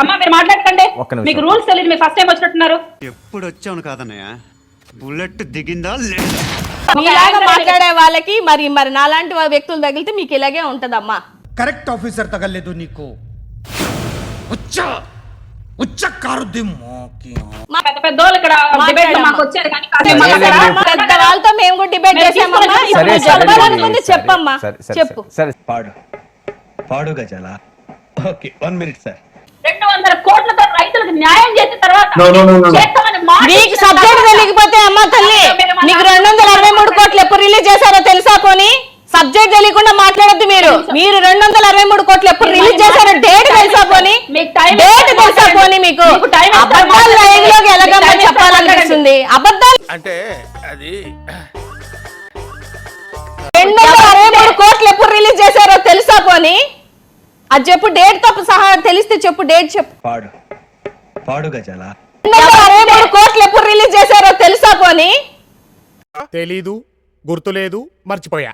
అమ్మా మీరు మాట్లాడకండి. ఒక్క నిమిషం. మీకు రూల్స్ తెలియదు, మీరు ఫస్ట్ టైం వచ్చినట్టున్నారు. ఎప్పుడు వచ్చాను కాదన్నయ్య, బుల్లెట్ దిగిందా లేదా? మీలాగా మాట్లాడే వాళ్ళకి మరి నాలాంటి వ్యక్తులు తగిలితే మీకు ఇలాగే ఉంటదమ్మా. కరెక్ట్ ఆఫీసర్ తగలేదు నీకు. పెద్ద పెద్ద వాళ్ళు ఇక్కడ డిబేట్ లో మాకు వచ్చారు కానీ కాసేపు లేదు, లేదు, మాట్లాడారా? లేదు. పెద్ద వాళ్ళతో మేము కూడా డిబేట్ చేసామమ్మా. సరే, ఇప్పుడు సరే, చెప్పాలనుకుంది సరే, చెప్పమ్మా, సరే, సరే, చెప్పు. సరే. పాడు గజాల. Okay 1 minute sir. 200 కోట్లతో రైతులకు న్యాయం చేసిన తర్వాత చేస్తామని మాట నీకు ఇచ్చిన సబ్జెక్ట్ తర్వాత తెలియకపోతే అమ్మ తల్లి నీకు 263 కోట్లు ఎప్పుడు రిలీజ్ చేశారో తెలుసా? పోనీ సబ్జెక్ట్ తెలియకుండా మాట్లాడొద్దు మీరు. 263 కోట్లు ఎప్పుడు రిలీజ్ చేశారో డేట్ తెలుసా? పోనీ మీకు టైం డేట్ తెలుసా? పోనీ మీకు టైం అబద్ధాలు లైవ్ లోకి ఎలాగమ్మా చెప్పాలనిపిస్తుంది? అబద్ధాలు అంటే అది 263 కోట్లు ఎప్పుడు రిలీజ్ చేశారో తెలుసా? పోనీ అది చెప్పు, డేట్ తో సహా తెలిస్తే చెప్పు, డేట్ చెప్పు. పాడు గజాల. 263 కోట్లు ఎప్పుడు రిలీజ్ చేశారో తెలుసా? పోనీ తెలీదు, గుర్తులేదు, మర్చిపోయా.